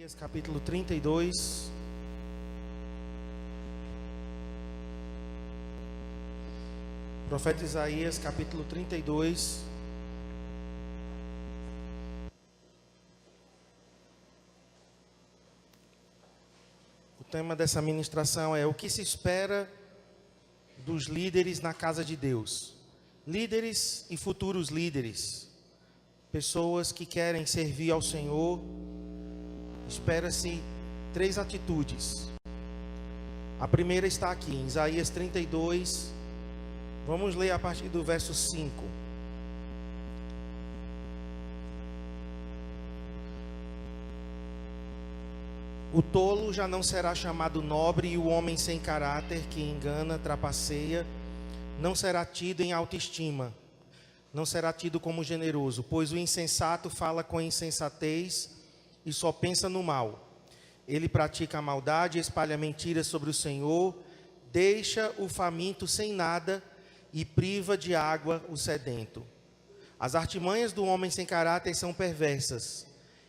Isaías capítulo 32. Profeta Isaías capítulo 32. O tema dessa ministração é o que se espera dos líderes na casa de Deus. Líderes e futuros líderes. Pessoas que querem servir ao Senhor. Espera-se 3 atitudes. A primeira está aqui, em Isaías 32. Vamos ler a partir do verso 5. O tolo já não será chamado nobre, e o homem sem caráter que engana, trapaceia, não será tido em autoestima, não será tido como generoso, pois o insensato fala com insensatez e só pensa no mal. Ele pratica a maldade, espalha mentiras sobre o Senhor, deixa o faminto sem nada e priva de água o sedento. As artimanhas do homem sem caráter são perversas.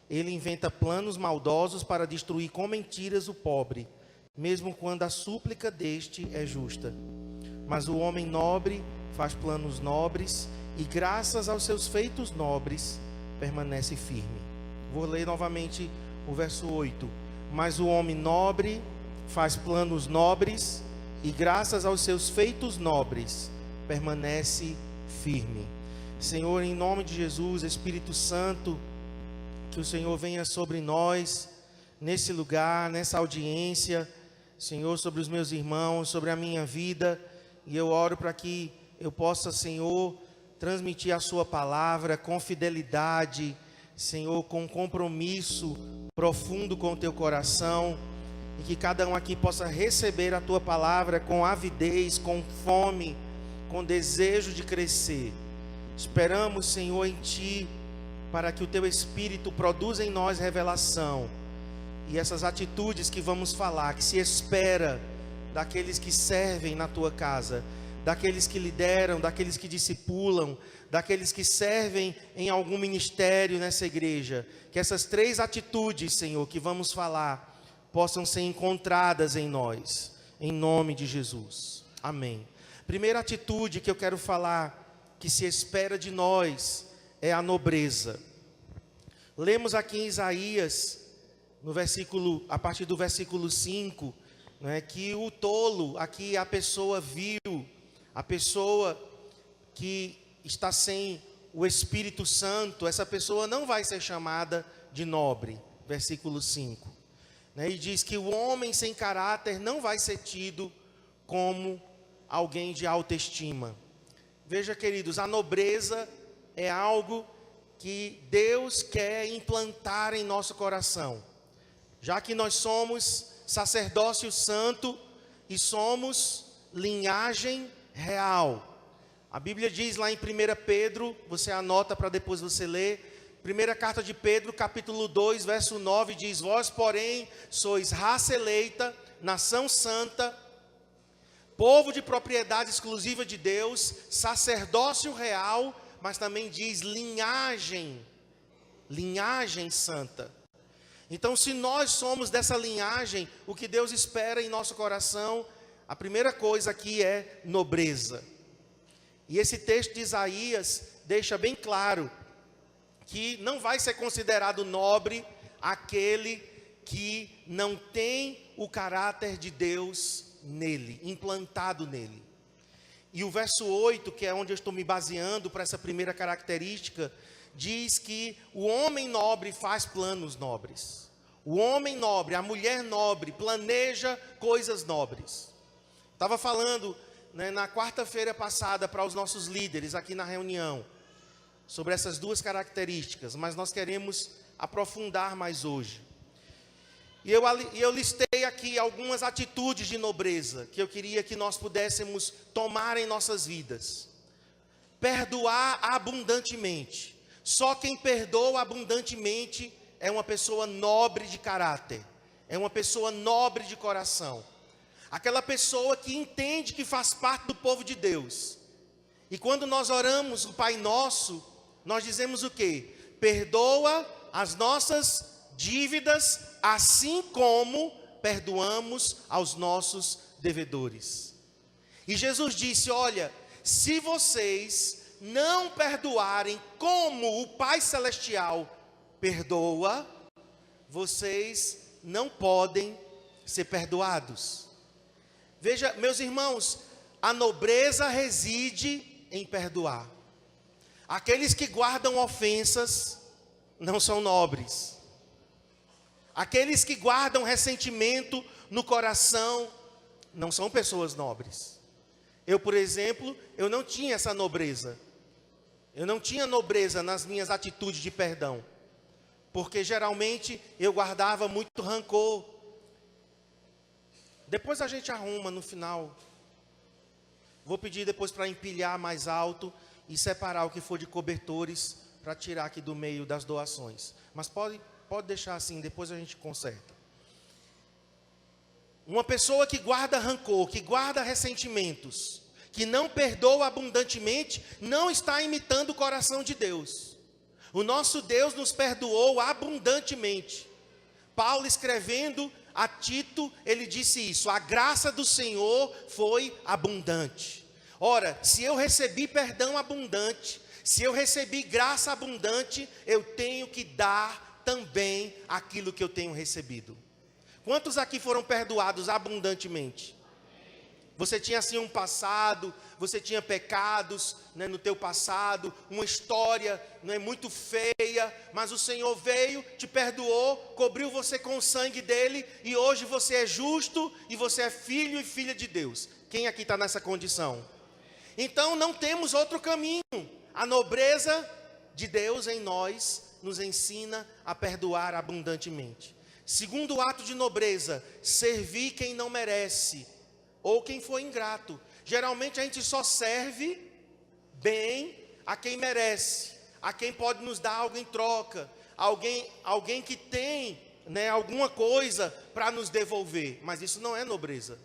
Ele inventa planos maldosos para destruir com mentiras o pobre, mesmo quando a súplica deste é justa. Mas o homem nobre faz planos nobres e, graças aos seus feitos nobres, permanece firme. Vou ler novamente o verso 8. Mas o homem nobre faz planos nobres e, graças aos seus feitos nobres, permanece firme. Senhor, em nome de Jesus, Espírito Santo, que o Senhor venha sobre nós, nesse lugar, nessa audiência, Senhor, sobre os meus irmãos, sobre a minha vida, e eu oro para que eu possa, Senhor, transmitir a sua palavra com fidelidade, Senhor, com compromisso profundo com o teu coração, e que cada um aqui possa receber a tua palavra com avidez, com fome, com desejo de crescer. Esperamos, Senhor, em ti, para que o teu Espírito produza em nós revelação, e essas atitudes que vamos falar, que se espera daqueles que servem na tua casa, daqueles que lideram, daqueles que discipulam, daqueles que servem em algum ministério nessa igreja, que essas 3 atitudes, Senhor, que vamos falar, possam ser encontradas em nós, em nome de Jesus. Amém. Primeira atitude que eu quero falar, que se espera de nós, é a nobreza. Lemos aqui em Isaías, a partir do versículo 5, né, que o tolo, aqui a pessoa vil, a pessoa que está sem o Espírito Santo, essa pessoa não vai ser chamada de nobre, versículo 5. Né, e diz que o homem sem caráter não vai ser tido como alguém de alta estima. Veja, queridos, a nobreza é algo que Deus quer implantar em nosso coração. Já que nós somos sacerdócio santo e somos linhagem real. A Bíblia diz lá em 1 Pedro, você anota para depois você ler, primeira carta de Pedro, capítulo 2, verso 9, diz: vós, porém, sois raça eleita, nação santa, povo de propriedade exclusiva de Deus, sacerdócio real, mas também diz linhagem santa. Então, se nós somos dessa linhagem, o que Deus espera em nosso coração, a primeira coisa aqui é nobreza. E esse texto de Isaías deixa bem claro que não vai ser considerado nobre aquele que não tem o caráter de Deus nele, implantado nele. E o verso 8, que é onde eu estou me baseando para essa primeira característica, diz que o homem nobre faz planos nobres. O homem nobre, a mulher nobre, planeja coisas nobres. Estava falando, né, na quarta-feira passada para os nossos líderes aqui na reunião, sobre essas 2 características, mas nós queremos aprofundar mais hoje. E eu listei aqui algumas atitudes de nobreza que eu queria que nós pudéssemos tomar em nossas vidas. Perdoar abundantemente. Só quem perdoa abundantemente é uma pessoa nobre de caráter, é uma pessoa nobre de coração. Aquela pessoa que entende que faz parte do povo de Deus. E quando nós oramos o Pai Nosso, nós dizemos o quê? Perdoa as nossas dívidas, assim como perdoamos aos nossos devedores. E Jesus disse: olha, se vocês não perdoarem como o Pai Celestial perdoa, vocês não podem ser perdoados. Veja, meus irmãos, a nobreza reside em perdoar. Aqueles que guardam ofensas não são nobres. Aqueles que guardam ressentimento no coração não são pessoas nobres. Eu, por exemplo, eu não tinha essa nobreza. Eu não tinha nobreza nas minhas atitudes de perdão. Porque geralmente eu guardava muito rancor. Depois a gente arruma no final. Vou pedir depois para empilhar mais alto e separar o que for de cobertores para tirar aqui do meio das doações. Mas pode deixar assim, depois a gente conserta. Uma pessoa que guarda rancor, que guarda ressentimentos, que não perdoa abundantemente, não está imitando o coração de Deus. O nosso Deus nos perdoou abundantemente. Paulo, escrevendo a Tito, ele disse isso: a graça do Senhor foi abundante. Ora, se eu recebi perdão abundante, se eu recebi graça abundante, eu tenho que dar também aquilo que eu tenho recebido. Quantos aqui foram perdoados abundantemente? Você tinha assim um passado, você tinha pecados, né, no teu passado, uma história, né, muito feia, mas o Senhor veio, te perdoou, cobriu você com o sangue dele, e hoje você é justo, e você é filho e filha de Deus. Quem aqui está nessa condição? Então não temos outro caminho. A nobreza de Deus em nós nos ensina a perdoar abundantemente. Segundo ato de nobreza, servir quem não merece, ou quem foi ingrato. Geralmente a gente só serve bem a quem merece, a quem pode nos dar algo em troca, alguém que tem, né, alguma coisa para nos devolver. Mas isso não é nobreza.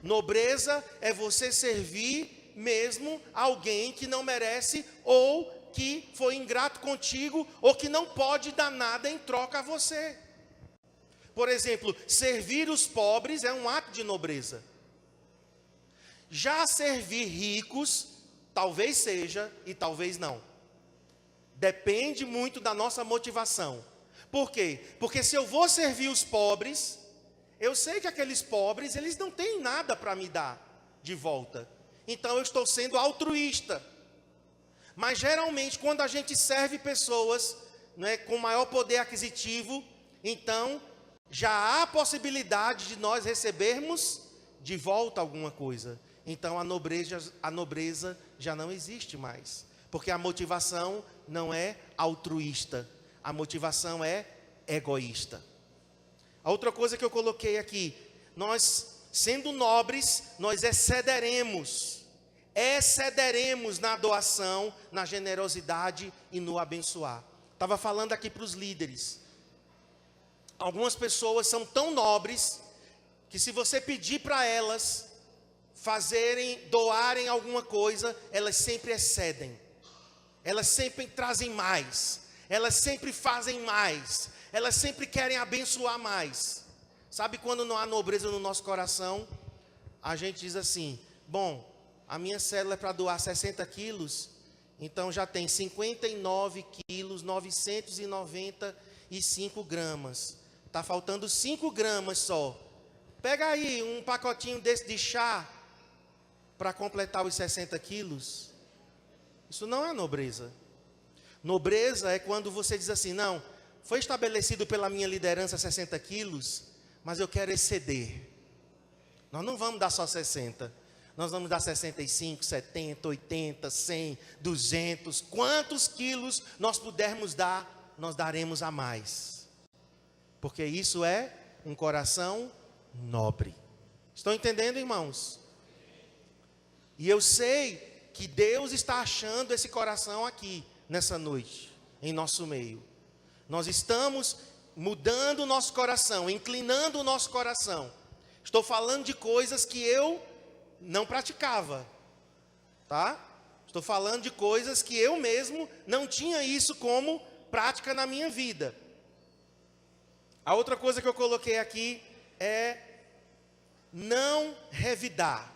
Nobreza é você servir mesmo alguém que não merece, ou que foi ingrato contigo, ou que não pode dar nada em troca a você. Por exemplo, servir os pobres é um ato de nobreza. Já servir ricos, talvez seja e talvez não. Depende muito da nossa motivação. Por quê? Porque se eu vou servir os pobres, eu sei que aqueles pobres, eles não têm nada para me dar de volta. Então eu estou sendo altruísta. Mas geralmente quando a gente serve pessoas, né, com maior poder aquisitivo, então já há a possibilidade de nós recebermos de volta alguma coisa. Então a nobreza já não existe mais, porque a motivação não é altruísta, a motivação é egoísta. A outra coisa que eu coloquei aqui, nós sendo nobres, nós excederemos na doação, na generosidade e no abençoar. Estava falando aqui para os líderes. Algumas pessoas são tão nobres que se você pedir para elas doarem alguma coisa, elas sempre excedem. Elas sempre trazem mais. Elas sempre fazem mais. Elas sempre querem abençoar mais. Sabe quando não há nobreza no nosso coração? A gente diz assim: bom, a minha célula é para doar 60 quilos, então já tem 59 quilos, 995 gramas. Está faltando 5 gramas só. Pega aí um pacotinho desse de chá para completar os 60 quilos. Isso não é nobreza. Nobreza é quando você diz assim: não, foi estabelecido pela minha liderança 60 quilos, mas eu quero exceder. Nós não vamos dar só 60. Nós vamos dar 65, 70, 80, 100, 200. Quantos quilos nós pudermos dar, nós daremos a mais. Porque isso é um coração nobre. Estão entendendo, irmãos? E eu sei que Deus está achando esse coração aqui, nessa noite, em nosso meio. Nós estamos mudando o nosso coração, inclinando o nosso coração. Estou falando de coisas que eu não praticava, tá? Estou falando de coisas que eu mesmo não tinha isso como prática na minha vida. A outra coisa que eu coloquei aqui é não revidar,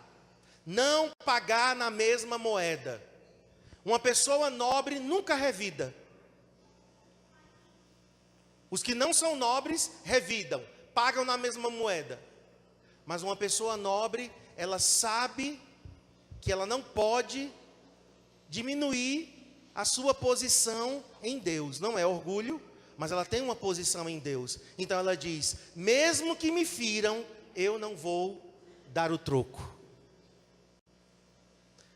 não pagar na mesma moeda. Uma pessoa nobre nunca revida. Os que não são nobres revidam, pagam na mesma moeda. Mas uma pessoa nobre, ela sabe que ela não pode diminuir a sua posição em Deus. Não é orgulho, mas ela tem uma posição em Deus. Então ela diz: mesmo que me firam, eu não vou dar o troco.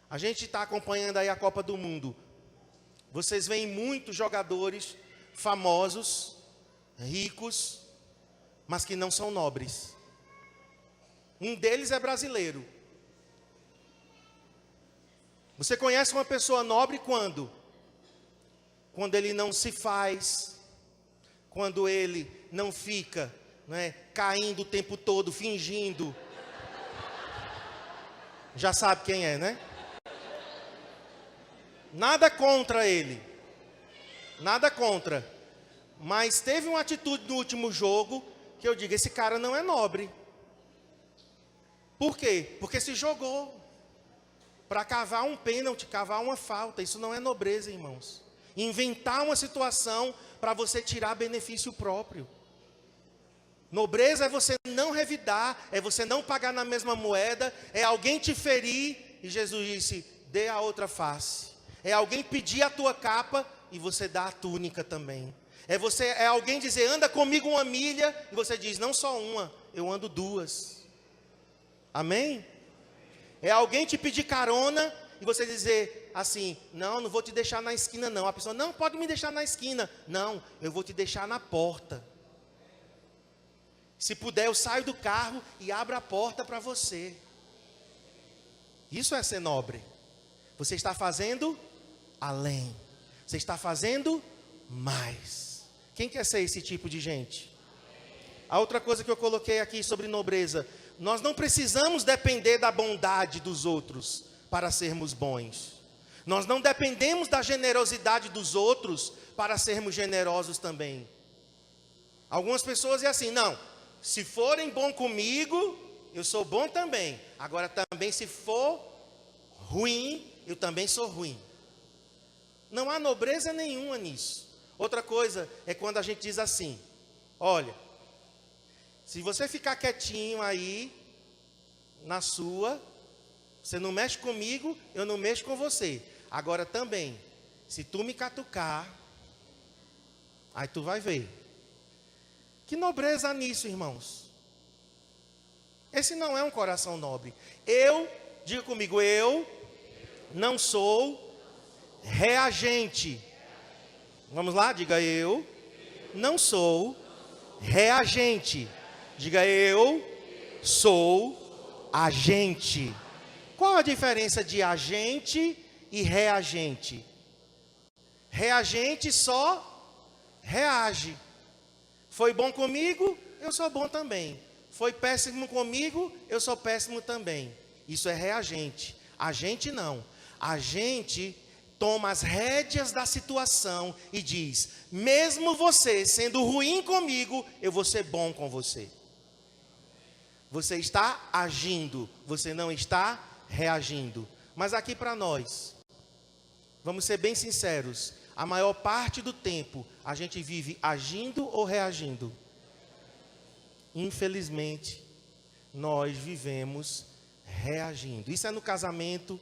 A gente está acompanhando aí a Copa do Mundo. Vocês veem muitos jogadores famosos, ricos, mas que não são nobres. Um deles é brasileiro. Você conhece uma pessoa nobre quando? Quando ele não se faz, quando ele não fica, caindo o tempo todo, fingindo. Já sabe quem é, né? Nada contra ele. Nada contra. Mas teve uma atitude no último jogo que eu digo: esse cara não é nobre. Por quê? Porque se jogou para cavar um pênalti, cavar uma falta. Isso não é nobreza, irmãos. Inventar uma situação para você tirar benefício próprio. Nobreza é você não revidar, é você não pagar na mesma moeda, é alguém te ferir e Jesus disse: dê a outra face. É alguém pedir a tua capa e você dá a túnica também. É alguém dizer: anda comigo uma milha, e você diz: não só uma, eu ando duas. Amém? É alguém te pedir carona e você dizer assim: não vou te deixar na esquina não. A pessoa: não, pode me deixar na esquina. Não, eu vou te deixar na porta. Se puder, eu saio do carro e abro a porta para você. Isso é ser nobre. Você está fazendo além. Você está fazendo mais. Quem quer ser esse tipo de gente? A outra coisa que eu coloquei aqui sobre nobreza: nós não precisamos depender da bondade dos outros para sermos bons. Nós não dependemos da generosidade dos outros para sermos generosos também. Algumas pessoas é assim: não, se forem bom comigo, eu sou bom também. Agora também, se for ruim, eu também sou ruim. Não há nobreza nenhuma nisso. Outra coisa é quando a gente diz assim: olha, se você ficar quietinho aí, na sua, você não mexe comigo, eu não mexo com você. Agora também, se tu me catucar, aí tu vai ver. Que nobreza há nisso, irmãos? Esse não é um coração nobre. Diga comigo, eu não sou reagente. Vamos lá, diga: eu não sou reagente. Diga: eu sou agente. Qual a diferença de agente e reagente? Reagente só reage. Foi bom comigo, eu sou bom também. Foi péssimo comigo, eu sou péssimo também. Isso é reagente. Agente não. Agente toma as rédeas da situação e diz: mesmo você sendo ruim comigo, eu vou ser bom com você. Você está agindo, você não está reagindo. Mas aqui para nós, vamos ser bem sinceros: a maior parte do tempo a gente vive agindo ou reagindo? Infelizmente, nós vivemos reagindo. Isso é no casamento,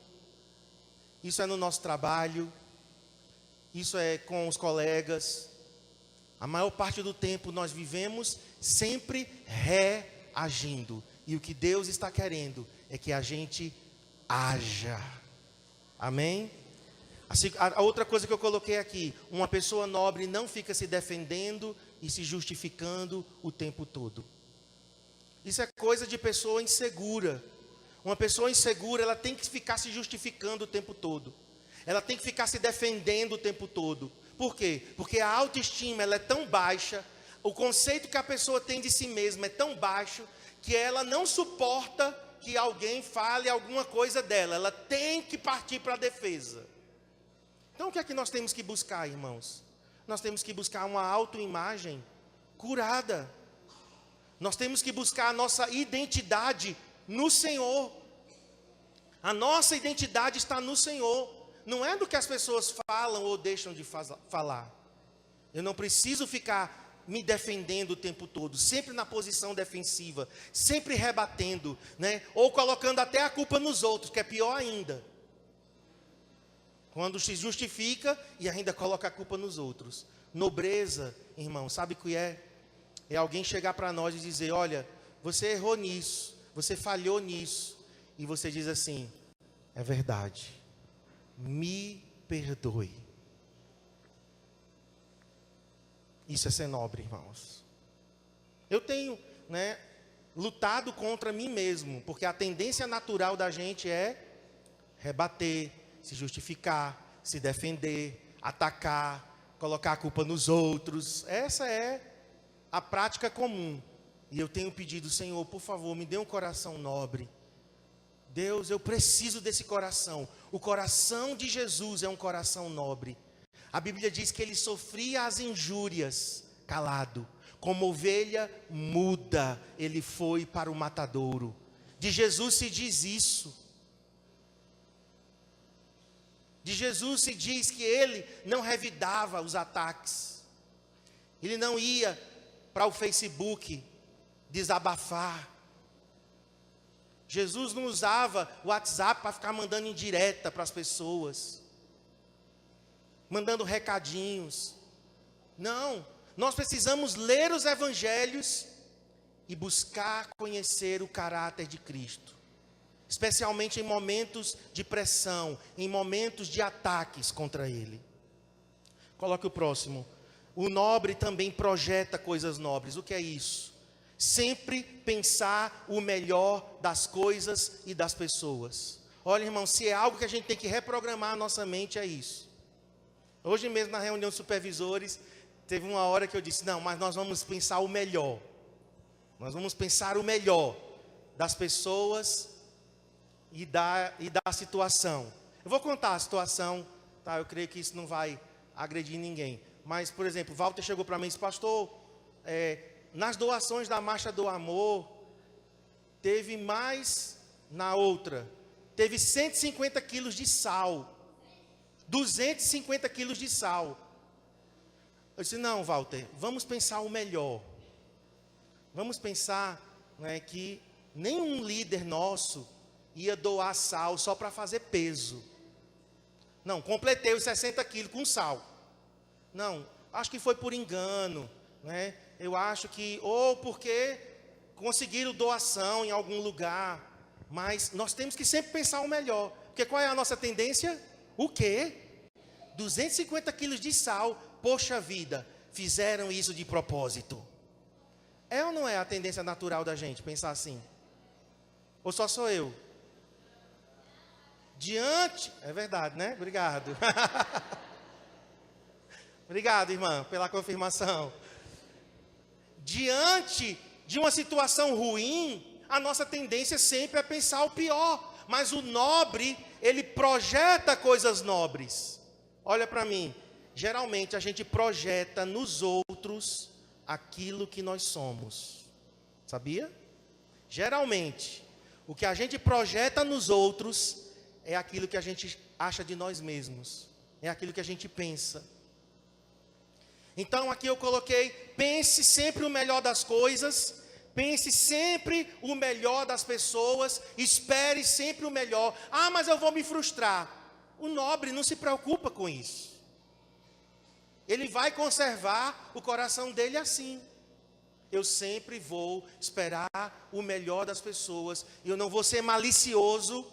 isso é no nosso trabalho, isso é com os colegas. A maior parte do tempo nós vivemos sempre reagindo. E o que Deus está querendo é que a gente haja. Amém? A outra coisa que eu coloquei aqui: uma pessoa nobre não fica se defendendo e se justificando o tempo todo. Isso é coisa de pessoa insegura. Uma pessoa insegura, ela tem que ficar se justificando o tempo todo. Ela tem que ficar se defendendo o tempo todo. Por quê? Porque a autoestima, ela é tão baixa, o conceito que a pessoa tem de si mesma é tão baixo, que ela não suporta que alguém fale alguma coisa dela. Ela tem que partir para a defesa. Então o que é que nós temos que buscar, irmãos? Nós temos que buscar uma autoimagem curada. Nós temos que buscar a nossa identidade no Senhor. A nossa identidade está no Senhor. Não é do que as pessoas falam ou deixam de falar. Eu não preciso ficar me defendendo o tempo todo, sempre na posição defensiva, sempre rebatendo, né? Ou colocando até a culpa nos outros, que é pior ainda. Quando se justifica e ainda coloca a culpa nos outros. Nobreza, irmão, sabe o que é? É alguém chegar para nós e dizer, olha, você errou nisso, você falhou nisso. E você diz assim, é verdade, me perdoe. Isso é ser nobre, irmãos. Eu tenho, lutado contra mim mesmo, porque a tendência natural da gente é rebater, se justificar, se defender, atacar, colocar a culpa nos outros. Essa é a prática comum. E eu tenho pedido, Senhor, por favor, me dê um coração nobre. Deus, eu preciso desse coração. O coração de Jesus é um coração nobre. A Bíblia diz que ele sofria as injúrias, calado. Como ovelha muda, ele foi para o matadouro. De Jesus se diz isso. De Jesus se diz que ele não revidava os ataques. Ele não ia para o Facebook desabafar. Jesus não usava o WhatsApp para ficar mandando indireta para as pessoas, mandando recadinhos. Não, nós precisamos ler os evangelhos e buscar conhecer o caráter de Cristo, especialmente em momentos de pressão, em momentos de ataques contra Ele. Coloque o próximo. O nobre também projeta coisas nobres. O que é isso? Sempre pensar o melhor das coisas e das pessoas. Olha, irmão, se é algo que a gente tem que reprogramar a nossa mente, é isso. Hoje mesmo na reunião de supervisores, teve uma hora que eu disse, não, mas nós vamos pensar o melhor. Nós vamos pensar o melhor das pessoas e da situação. Eu vou contar a situação, tá? Eu creio que isso não vai agredir ninguém. Mas, por exemplo, Walter chegou para mim e disse, pastor, nas doações da Marcha do Amor, teve mais na outra. Teve 150 quilos de sal. 250 quilos de sal. Eu disse, não, Walter, vamos pensar o melhor. Vamos pensar que nenhum líder nosso ia doar sal só para fazer peso. Não, completei os 60 quilos com sal. Não, acho que foi por engano, Eu acho que, ou porque conseguiram doação em algum lugar. Mas nós temos que sempre pensar o melhor. Porque qual é a nossa tendência? O quê? 250 quilos de sal, poxa vida, fizeram isso de propósito. É ou não é a tendência natural da gente pensar assim? Ou só sou eu? É verdade, né? Obrigado. Obrigado, irmã, pela confirmação. Diante de uma situação ruim, a nossa tendência sempre é pensar o pior. Mas o nobre, ele projeta coisas nobres. Olha para mim, geralmente a gente projeta nos outros aquilo que nós somos. Sabia? Geralmente, o que a gente projeta nos outros é aquilo que a gente acha de nós mesmos. É aquilo que a gente pensa. Então aqui eu coloquei, pense sempre o melhor das coisas, pense sempre o melhor das pessoas, espere sempre o melhor. Ah, mas eu vou me frustrar. O nobre não se preocupa com isso. Ele vai conservar o coração dele assim. Eu sempre vou esperar o melhor das pessoas. Eu não vou ser malicioso,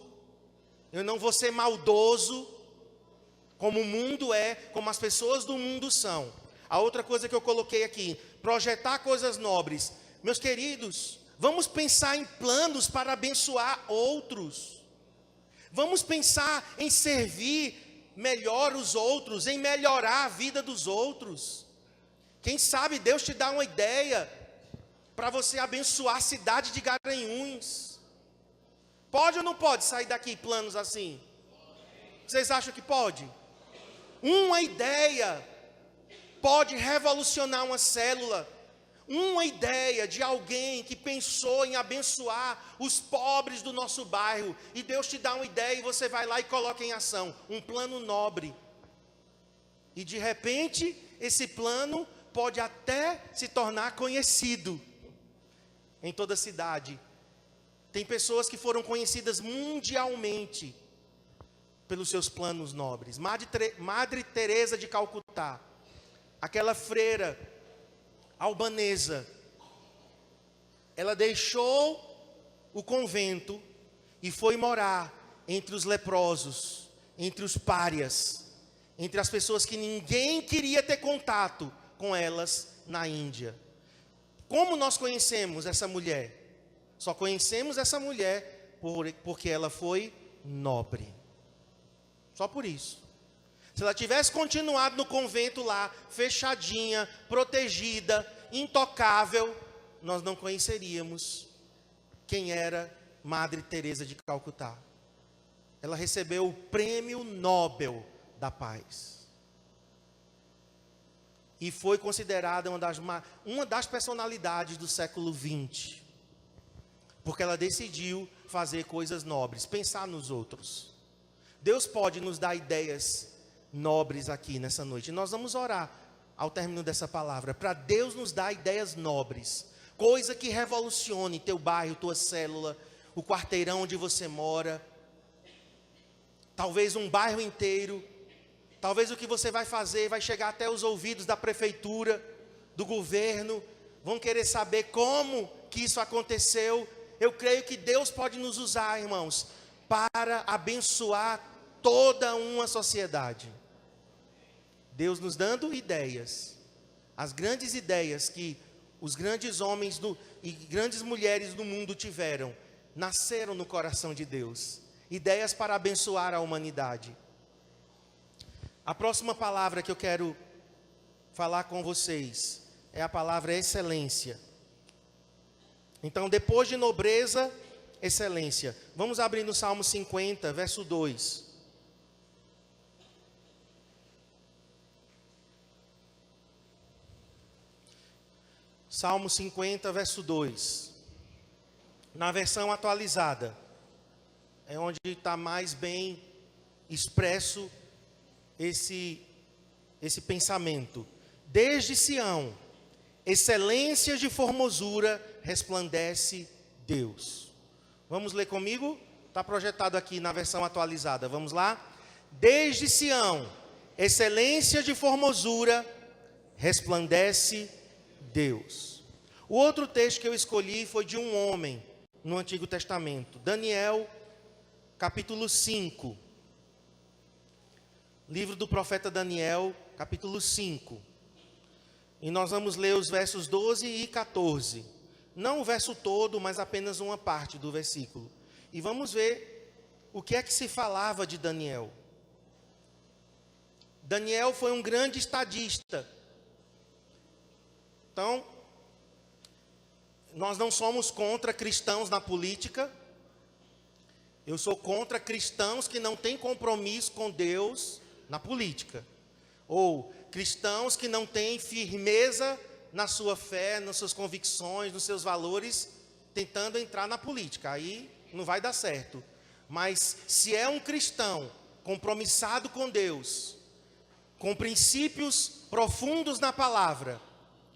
eu não vou ser maldoso, como o mundo é, como as pessoas do mundo são. A outra coisa que eu coloquei aqui, projetar coisas nobres. Meus queridos, vamos pensar em planos para abençoar outros. Vamos pensar em servir melhor os outros, em melhorar a vida dos outros. Quem sabe Deus te dá uma ideia para você abençoar a cidade de Garanhuns. Pode ou não pode sair daqui planos assim? Vocês acham que pode? Uma ideia pode revolucionar uma célula. uma ideia de alguém que pensou em abençoar os pobres do nosso bairro, e Deus te dá uma ideia e você vai lá e coloca em ação, um plano nobre. E de repente, esse plano pode até se tornar conhecido em toda a cidade. Tem pessoas que foram conhecidas mundialmente pelos seus planos nobres. Madre Teresa de Calcutá, aquela freira albanesa, ela deixou o convento e foi morar entre os leprosos, entre os párias, entre as pessoas que ninguém queria ter contato com elas na Índia. Como nós conhecemos essa mulher? Só conhecemos essa mulher porque ela foi nobre. Só por isso. Se ela tivesse continuado no convento lá, fechadinha, protegida, intocável, nós não conheceríamos quem era Madre Teresa de Calcutá. Ela recebeu o Prêmio Nobel da Paz. E foi considerada uma das personalidades do século XX. Porque ela decidiu fazer coisas nobres, pensar nos outros. Deus pode nos dar ideias nobres aqui nessa noite. E nós vamos orar ao término dessa palavra, para Deus nos dar ideias nobres. Coisa que revolucione teu bairro, tua célula, o quarteirão onde você mora. Talvez um bairro inteiro. Talvez o que você vai fazer vai chegar até os ouvidos da prefeitura, do governo. Vão querer saber como que isso aconteceu. Eu creio que Deus pode nos usar, irmãos, para abençoar toda uma sociedade. Deus nos dando ideias. As grandes ideias que os grandes homens e grandes mulheres do mundo tiveram, nasceram no coração de Deus. Ideias para abençoar a humanidade. A próxima palavra que eu quero falar com vocês é a palavra excelência. Então, depois de nobreza, excelência. Vamos abrir no Salmo 50, verso 2. Salmo 50, verso 2. Na versão atualizada, é onde está mais bem expresso esse pensamento. Desde Sião, excelência de formosura, resplandece Deus. Vamos ler comigo? Está projetado aqui na versão atualizada. Vamos lá? Desde Sião, excelência de formosura, resplandece Deus. O outro texto que eu escolhi foi de um homem no Antigo Testamento. Daniel, capítulo 5. Livro do profeta Daniel, capítulo 5. E nós vamos ler os versos 12 e 14. Não o verso todo, mas apenas uma parte do versículo. E vamos ver o que é que se falava de Daniel. Daniel foi um grande estadista. Então, nós não somos contra cristãos na política. Eu sou contra cristãos que não têm compromisso com Deus na política. Ou cristãos que não têm firmeza na sua fé, nas suas convicções, nos seus valores, tentando entrar na política. Aí não vai dar certo. Mas se é um cristão compromissado com Deus, com princípios profundos na palavra,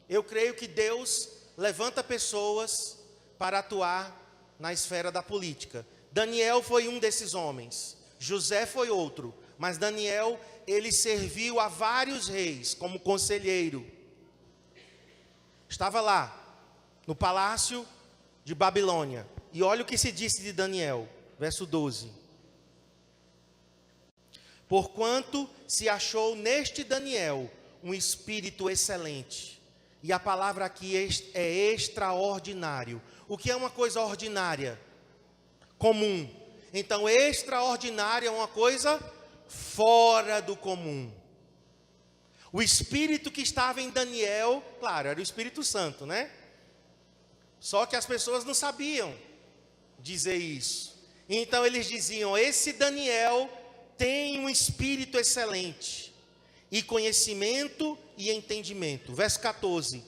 eu creio que Deus levanta pessoas para atuar na esfera da política. Daniel foi um desses homens. José foi outro. Mas Daniel, ele serviu a vários reis como conselheiro. Estava lá, no palácio de Babilônia. E olha o que se disse de Daniel, verso 12. Porquanto se achou neste Daniel um espírito excelente. E a palavra aqui é extraordinário. O que é uma coisa ordinária? Comum. Então, extraordinário é uma coisa fora do comum. O espírito que estava em Daniel, claro, era o Espírito Santo, né? Só que as pessoas não sabiam dizer isso. Então eles diziam: esse Daniel tem um espírito excelente, e conhecimento e entendimento. Verso 14: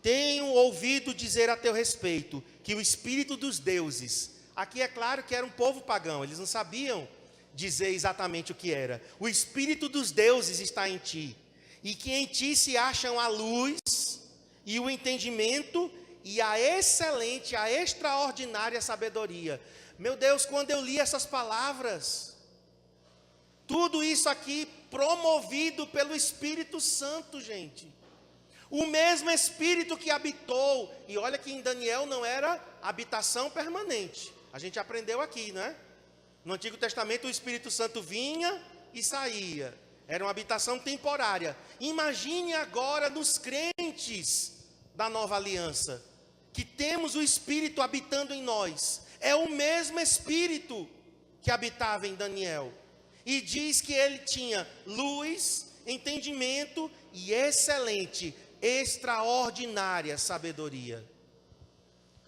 tenho ouvido dizer a teu respeito que o espírito dos deuses, aqui é claro que era um povo pagão, eles não sabiam dizer exatamente o que era. O espírito dos deuses está em ti, e que em ti se acham a luz e o entendimento e a excelente, a extraordinária sabedoria. Meu Deus, quando eu li essas palavras, tudo isso aqui promovido pelo Espírito Santo, gente. O mesmo Espírito que habitou, e olha que em Daniel não era habitação permanente. A gente aprendeu aqui, não é? No Antigo Testamento o Espírito Santo vinha e saía. Era uma habitação temporária. Imagine agora nos crentes da nova aliança, que temos o Espírito habitando em nós. É o mesmo Espírito que habitava em Daniel. E diz que ele tinha luz, entendimento e excelente, extraordinária sabedoria.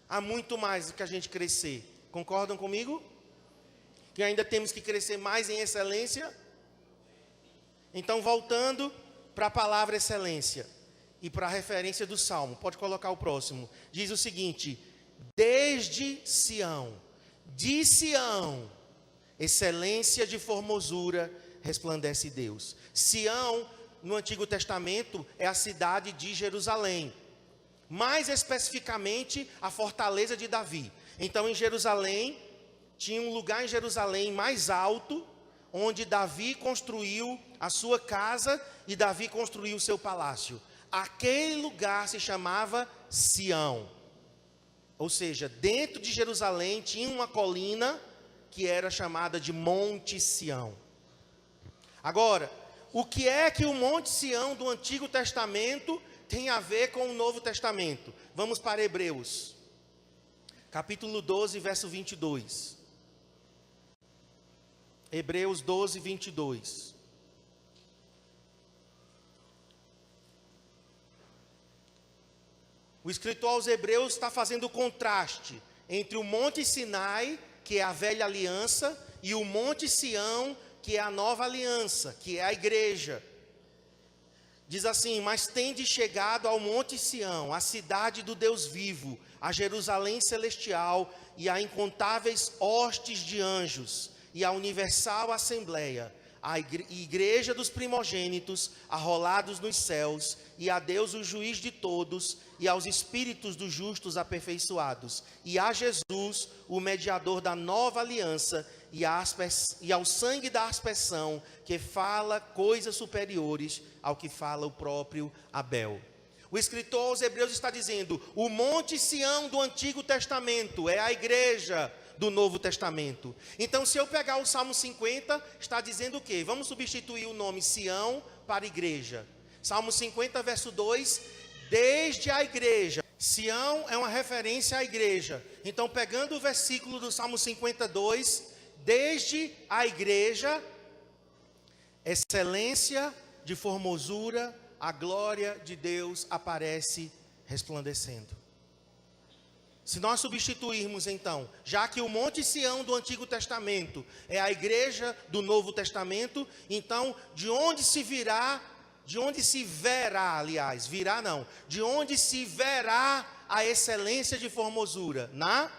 Há muito mais do que a gente crescer. Concordam comigo? Que ainda temos que crescer mais em excelência? Então, voltando para a palavra excelência e para a referência do Salmo. Pode colocar o próximo. Diz o seguinte: desde Sião, de Sião, excelência de formosura, resplandece Deus. Sião, no Antigo Testamento, é a cidade de Jerusalém. Mais especificamente, a fortaleza de Davi. Então, em Jerusalém, tinha um lugar em Jerusalém mais alto, onde Davi construiu a sua casa e Davi construiu o seu palácio. Aquele lugar se chamava Sião. Ou seja, dentro de Jerusalém tinha uma colina que era chamada de Monte Sião. Agora, o que é que o Monte Sião do Antigo Testamento tem a ver com o Novo Testamento? Vamos para Hebreus, capítulo 12, verso 22. Hebreus 12, 22. O escritor aos Hebreus está fazendo o contraste entre o Monte Sinai, que é a velha aliança, e o Monte Sião, que é a nova aliança, que é a igreja. Diz assim: mas tende chegado ao Monte Sião, a cidade do Deus vivo, a Jerusalém celestial e a incontáveis hostes de anjos, e a universal assembleia, a igreja dos primogênitos, arrolados nos céus, e a Deus o juiz de todos, e aos espíritos dos justos aperfeiçoados, e a Jesus, o mediador da nova aliança, e ao sangue da aspersão, que fala coisas superiores ao que fala o próprio Abel. O escritor aos Hebreus está dizendo: o Monte Sião do Antigo Testamento é a igreja do Novo Testamento. Então, se eu pegar o Salmo 50, está dizendo o quê? Vamos substituir o nome Sião para igreja. Salmo 50, verso 2, desde a igreja. Sião é uma referência à igreja. Então, pegando o versículo do Salmo 52, desde a igreja, excelência de formosura, a glória de Deus aparece resplandecendo. Se nós substituirmos então, já que o Monte Sião do Antigo Testamento é a igreja do Novo Testamento, então de onde se verá, a excelência de formosura? Na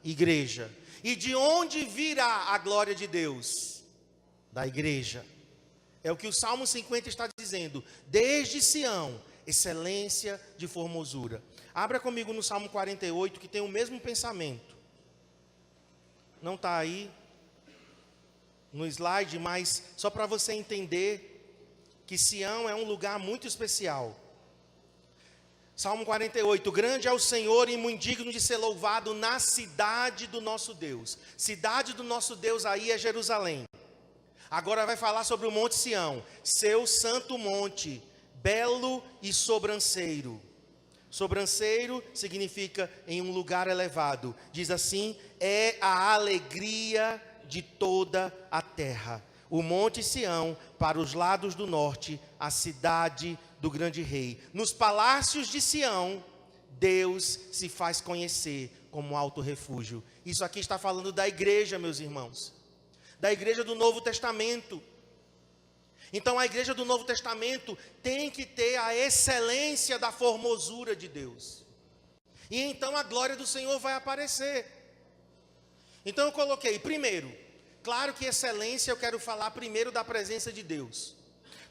igreja. E de onde virá a glória de Deus? Da igreja. É o que o Salmo 50 está dizendo. Desde Sião, excelência de formosura. Abra comigo no Salmo 48, que tem o mesmo pensamento. Não está aí no slide, mas só para você entender que Sião é um lugar muito especial. Salmo 48, grande é o Senhor e muito digno de ser louvado na cidade do nosso Deus. Cidade do nosso Deus aí é Jerusalém. Agora vai falar sobre o Monte Sião, seu santo monte, belo e sobranceiro. Sobranceiro significa em um lugar elevado. Diz assim: é a alegria de toda a terra. O Monte Sião, para os lados do norte, a cidade do grande rei. Nos palácios de Sião, Deus se faz conhecer como alto refúgio. Isso aqui está falando da igreja, meus irmãos. Da igreja do Novo Testamento. Então a igreja do Novo Testamento tem que ter a excelência da formosura de Deus. E então a glória do Senhor vai aparecer. Então eu coloquei, primeiro, claro que excelência eu quero falar primeiro da presença de Deus.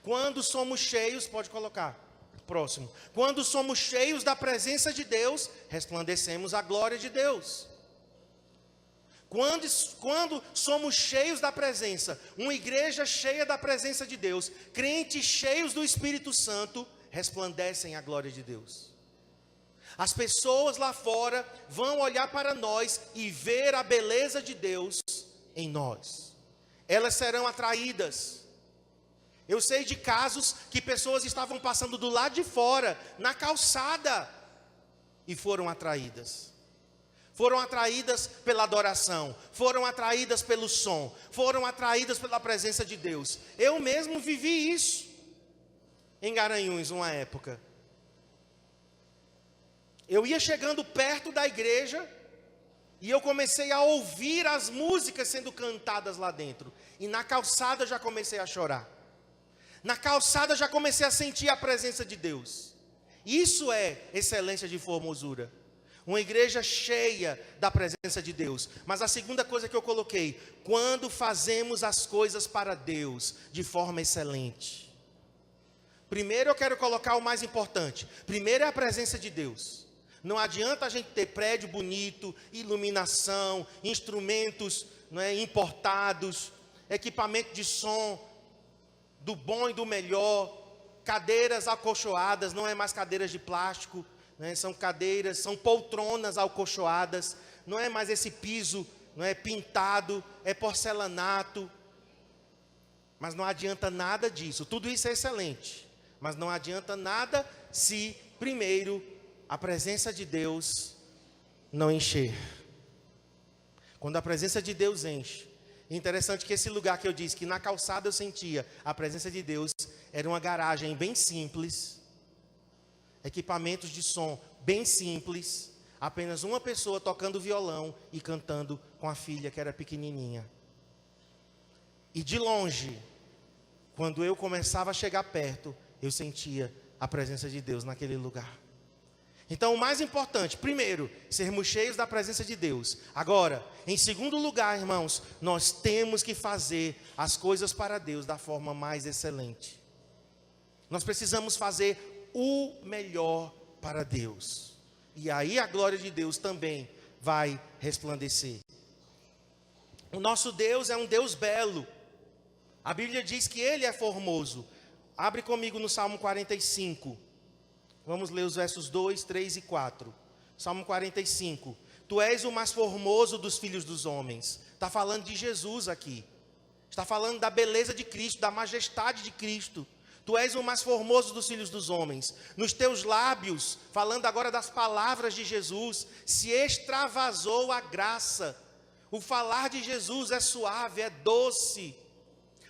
Quando somos cheios, pode colocar, próximo. Quando somos cheios da presença de Deus, resplandecemos a glória de Deus. Quando somos cheios da presença, uma igreja cheia da presença de Deus, crentes cheios do Espírito Santo, resplandecem a glória de Deus. As pessoas lá fora vão olhar para nós e ver a beleza de Deus em nós. Elas serão atraídas. Eu sei de casos que pessoas estavam passando do lado de fora, na calçada, e foram atraídas. Foram atraídas pela adoração, foram atraídas pelo som, foram atraídas pela presença de Deus. Eu mesmo vivi isso em Garanhuns, uma época. Eu ia chegando perto da igreja e eu comecei a ouvir as músicas sendo cantadas lá dentro. E na calçada já comecei a chorar. Na calçada já comecei a sentir a presença de Deus. Isso é excelência de formosura. Uma igreja cheia da presença de Deus. Mas a segunda coisa que eu coloquei, quando fazemos as coisas para Deus de forma excelente. Primeiro eu quero colocar o mais importante. Primeiro é a presença de Deus. Não adianta a gente ter prédio bonito, iluminação, instrumentos, não é, importados, equipamento de som do bom e do melhor, cadeiras acolchoadas, não é mais cadeiras de plástico, né, são cadeiras, são poltronas acolchoadas, não é mais esse piso, não é pintado, é porcelanato. Mas não adianta nada disso. Tudo isso é excelente, mas não adianta nada se primeiro a presença de Deus não encher. Quando a presença de Deus enche, é interessante que esse lugar que eu disse que na calçada eu sentia a presença de Deus, era uma garagem bem simples, equipamentos de som bem simples, apenas uma pessoa tocando violão e cantando com a filha que era pequenininha. E de longe, quando eu começava a chegar perto, eu sentia a presença de Deus naquele lugar. Então o mais importante, primeiro, sermos cheios da presença de Deus. Agora, em segundo lugar, irmãos, nós temos que fazer as coisas para Deus da forma mais excelente. Nós precisamos fazer o melhor para Deus. E aí a glória de Deus também vai resplandecer. O nosso Deus é um Deus belo. A Bíblia diz que Ele é formoso. Abre comigo no Salmo 45. Vamos ler os versos 2, 3 e 4. Salmo 45. Tu és o mais formoso dos filhos dos homens. Está falando de Jesus aqui. Está falando da beleza de Cristo, da majestade de Cristo. Tu és o mais formoso dos filhos dos homens. Nos teus lábios, falando agora das palavras de Jesus, se extravasou a graça. O falar de Jesus é suave, é doce.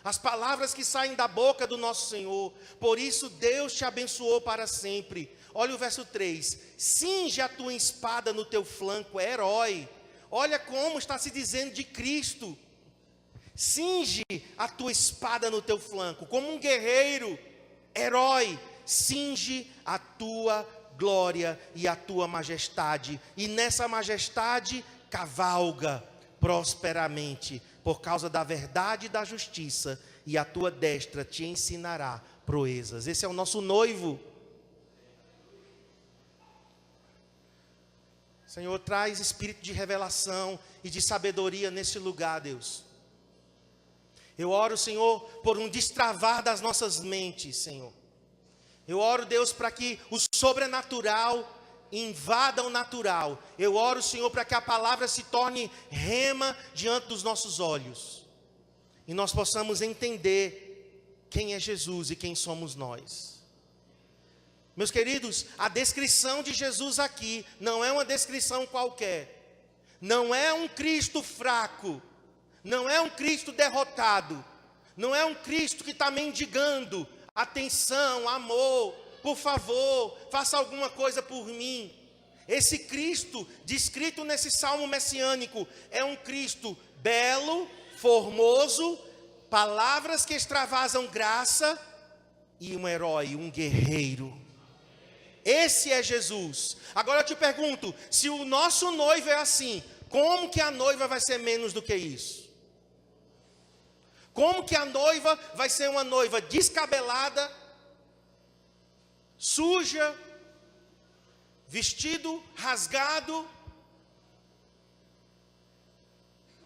As palavras que saem da boca do nosso Senhor. Por isso Deus te abençoou para sempre. Olha o verso 3. Cinge a tua espada no teu flanco, é herói. Olha como está se dizendo de Cristo. Cinge a tua espada no teu flanco, como um guerreiro, herói. Cinge a tua glória e a tua majestade. E nessa majestade cavalga prosperamente, por causa da verdade e da justiça, e a tua destra te ensinará proezas. Esse é o nosso noivo. Senhor, traz espírito de revelação e de sabedoria nesse lugar, Deus. Eu oro, Senhor, por um destravar das nossas mentes, Senhor. Eu oro, Deus, para que o sobrenatural invada o natural. Eu oro, Senhor, para que a palavra se torne rema diante dos nossos olhos. E nós possamos entender quem é Jesus e quem somos nós. Meus queridos, a descrição de Jesus aqui não é uma descrição qualquer. Não é um Cristo fraco. Não é um Cristo derrotado. Não é um Cristo que está mendigando atenção, amor. Por favor, faça alguma coisa por mim. Esse Cristo, descrito nesse salmo messiânico, é um Cristo belo, formoso, palavras que extravasam graça e um herói, um guerreiro. Esse é Jesus. Agora eu te pergunto, se o nosso noivo é assim, como que a noiva vai ser menos do que isso? Como que a noiva vai ser uma noiva descabelada, suja, vestido rasgado?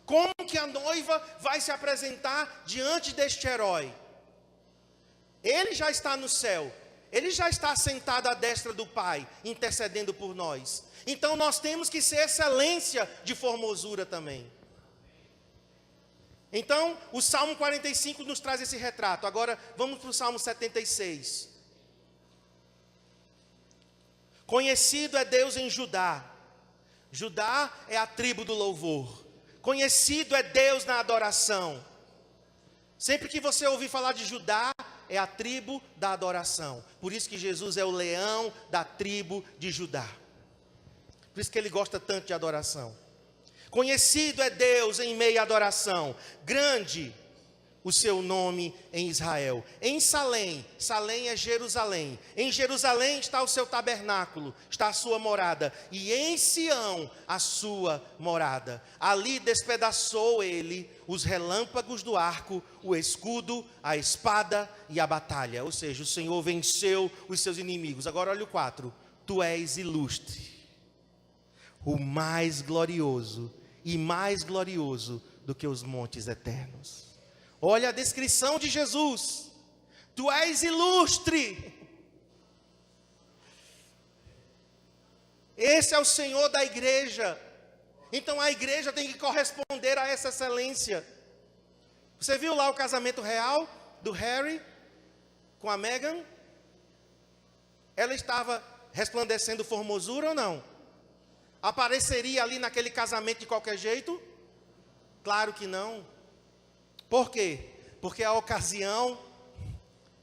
Como que a noiva vai se apresentar diante deste herói? Ele já está no céu, ele já está sentado à destra do Pai, intercedendo por nós. Então nós temos que ser excelência de formosura também. Então o Salmo 45 nos traz esse retrato. Agora vamos para o Salmo 76. Conhecido é Deus em Judá. Judá é a tribo do louvor. Conhecido é Deus na adoração. Sempre que você ouvir falar de Judá, é a tribo da adoração. Por isso que Jesus é o leão da tribo de Judá. Por isso que ele gosta tanto de adoração. Conhecido é Deus em meio à adoração. Grande o seu nome em Israel. Em Salém, Salém é Jerusalém. Em Jerusalém está o seu tabernáculo, está a sua morada. E em Sião a sua morada. Ali despedaçou ele os relâmpagos do arco, o escudo, a espada e a batalha. Ou seja, o Senhor venceu os seus inimigos. Agora olha o 4. Tu és ilustre, o mais glorioso e mais glorioso do que os montes eternos. Olha a descrição de Jesus. Tu és ilustre. Esse é o Senhor da igreja. Então a igreja tem que corresponder a essa excelência. Você viu lá o casamento real do Harry com a Meghan? Ela estava resplandecendo formosura ou não? Apareceria ali naquele casamento de qualquer jeito? Claro que não. Por quê? Porque a ocasião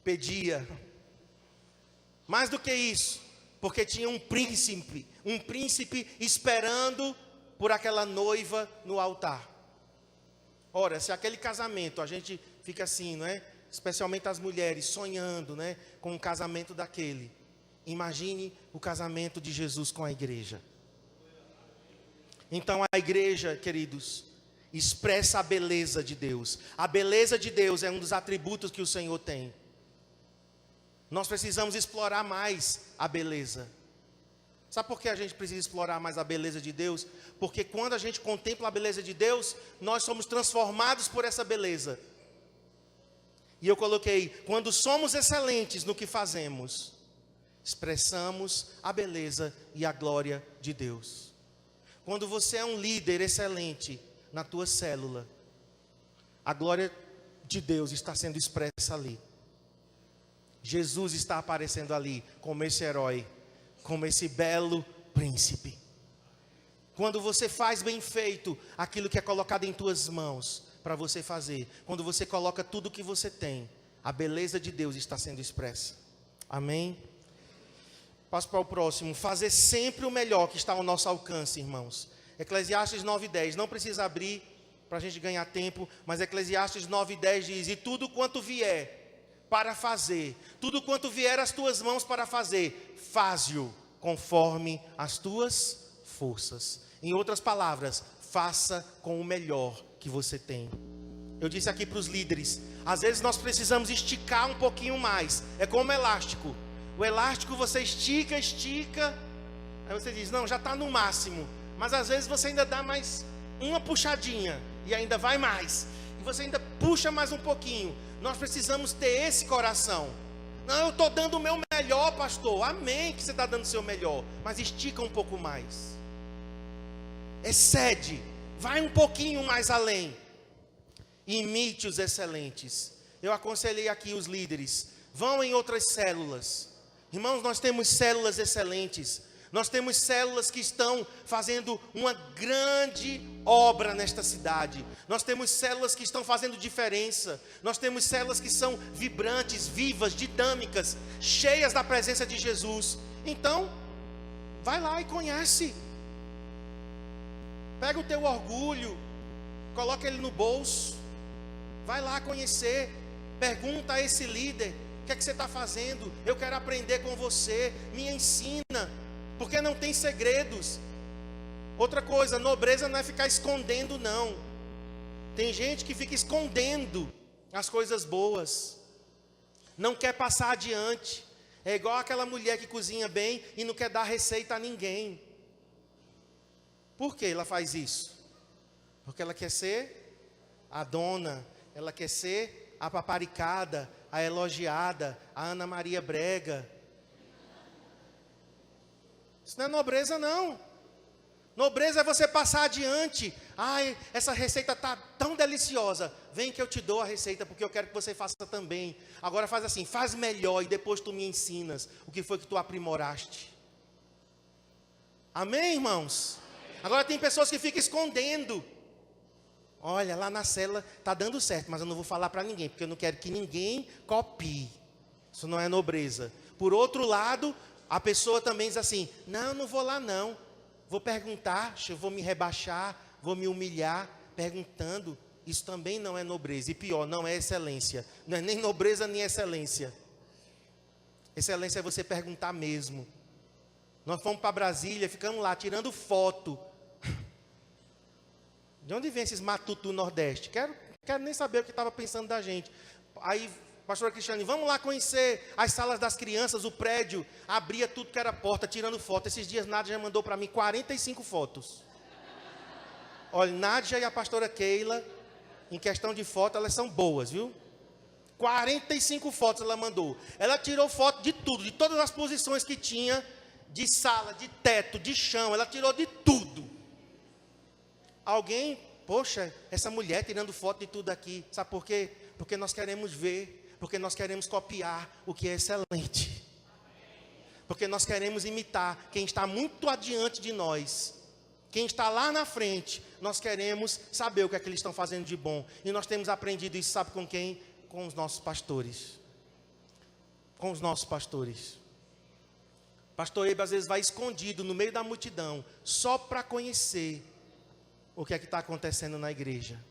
pedia. Mais do que isso, porque tinha um príncipe esperando por aquela noiva no altar. Ora, se aquele casamento, a gente fica assim, não é? Especialmente as mulheres, sonhando, né, com o casamento daquele. Imagine o casamento de Jesus com a igreja. Então a igreja, queridos, expressa a beleza de Deus. A beleza de Deus é um dos atributos que o Senhor tem. Nós precisamos explorar mais a beleza. Sabe por que a gente precisa explorar mais a beleza de Deus? Porque quando a gente contempla a beleza de Deus, nós somos transformados por essa beleza. E eu coloquei, quando somos excelentes no que fazemos, expressamos a beleza e a glória de Deus. Quando você é um líder excelente na tua célula, a glória de Deus está sendo expressa ali. Jesus está aparecendo ali como esse herói, como esse belo príncipe. Quando você faz bem feito aquilo que é colocado em tuas mãos para você fazer, quando você coloca tudo o que você tem, a beleza de Deus está sendo expressa. Amém? Passo para o próximo. Fazer sempre o melhor que está ao nosso alcance, irmãos. Eclesiastes 9:10, não precisa abrir para a gente ganhar tempo, mas Eclesiastes 9:10 diz: e tudo quanto vier para fazer, tudo quanto vier às tuas mãos para fazer, faze-o conforme as tuas forças. Em outras palavras, faça com o melhor que você tem. Eu disse aqui para os líderes, às vezes nós precisamos esticar um pouquinho mais. É como elástico. O elástico você estica, aí você diz, não, já está no máximo. Mas às vezes você ainda dá mais uma puxadinha e ainda vai mais. E você ainda puxa mais um pouquinho. Nós precisamos ter esse coração. Não, eu estou dando o meu melhor, pastor. Amém que você está dando o seu melhor. Mas estica um pouco mais. Excede. Vai um pouquinho mais além. Imite os excelentes. Eu aconselhei aqui os líderes. Vão em outras células. Irmãos, nós temos células excelentes. Nós temos células que estão fazendo uma grande obra nesta cidade. Nós temos células que estão fazendo diferença. Nós temos células que são vibrantes, vivas, dinâmicas, cheias da presença de Jesus. Então, vai lá e conhece. Pega o teu orgulho, coloca ele no bolso. Vai lá conhecer. Pergunta a esse líder: o que é que você está fazendo? Eu quero aprender com você. Me ensina. Porque não tem segredos. Outra coisa, nobreza não é ficar escondendo, não. Tem gente que fica escondendo as coisas boas. Não quer passar adiante. É igual aquela mulher que cozinha bem e não quer dar receita a ninguém. Por que ela faz isso? Porque ela quer ser a dona, ela quer ser a paparicada, a elogiada, a Ana Maria Brega. Isso não é nobreza, não. Nobreza é você passar adiante. Ai, essa receita está tão deliciosa. Vem que eu te dou a receita, porque eu quero que você faça também. Agora faz assim, faz melhor e depois tu me ensinas o que foi que tu aprimoraste. Amém, irmãos? Agora tem pessoas que ficam escondendo. Olha, lá na célula está dando certo, mas eu não vou falar para ninguém, porque eu não quero que ninguém copie. Isso não é nobreza. Por outro lado, a pessoa também diz assim: não, eu não vou lá não. Vou perguntar, eu vou me rebaixar, vou me humilhar, perguntando. Isso também não é nobreza. E pior, não é excelência. Não é nem nobreza, nem excelência. Excelência é você perguntar mesmo. Nós fomos para Brasília, ficamos lá tirando foto. De onde vem esses matutos do Nordeste? Quero nem saber o que estava pensando da gente. Aí, pastor Cristiane, vamos lá conhecer as salas das crianças, o prédio. Abria tudo que era porta, tirando foto. Esses dias Nádia já mandou para mim 45 fotos. Olha, Nádia e a pastora Keila, em questão de foto, elas são boas, viu? 45 fotos ela mandou. Ela tirou foto de tudo, de todas as posições que tinha, de sala, de teto, de chão. Ela tirou de tudo. Alguém, poxa, essa mulher tirando foto de tudo aqui. Sabe por quê? Porque nós queremos ver, porque nós queremos copiar o que é excelente. Porque nós queremos imitar quem está muito adiante de nós. Quem está lá na frente, nós queremos saber o que é que eles estão fazendo de bom. E nós temos aprendido isso, sabe com quem? Com os nossos pastores. Com os nossos pastores. Pastor Ebe às vezes vai escondido no meio da multidão, só para conhecer o que é que está acontecendo na igreja,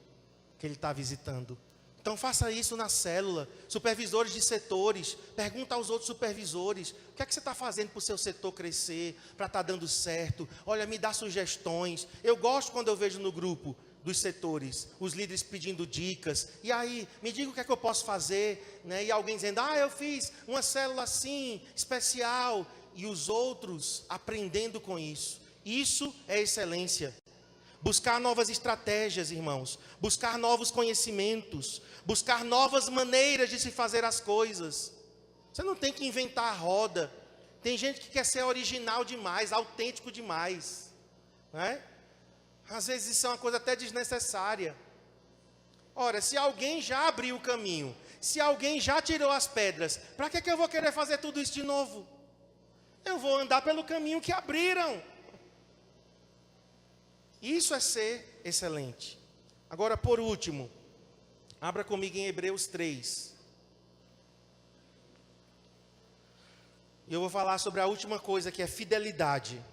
que ele está visitando. Então faça isso na célula. Supervisores de setores, pergunta aos outros supervisores: o que é que você está fazendo para o seu setor crescer, para estar dando certo? Olha, me dá sugestões. Eu gosto quando eu vejo no grupo dos setores, os líderes pedindo dicas. E aí, me diga o que é que eu posso fazer, né? E alguém dizendo: eu fiz uma célula assim, especial. E os outros aprendendo com isso. Isso é excelência. Buscar novas estratégias, irmãos. Buscar novos conhecimentos. Buscar novas maneiras de se fazer as coisas. Você não tem que inventar a roda. Tem gente que quer ser original demais, autêntico demais, né? Às vezes isso é uma coisa até desnecessária. Ora, se alguém já abriu o caminho, se alguém já tirou as pedras, para que eu vou querer fazer tudo isso de novo? Eu vou andar pelo caminho que abriram. Isso é ser excelente. Agora, por último, abra comigo em Hebreus 3. E eu vou falar sobre a última coisa, que é fidelidade.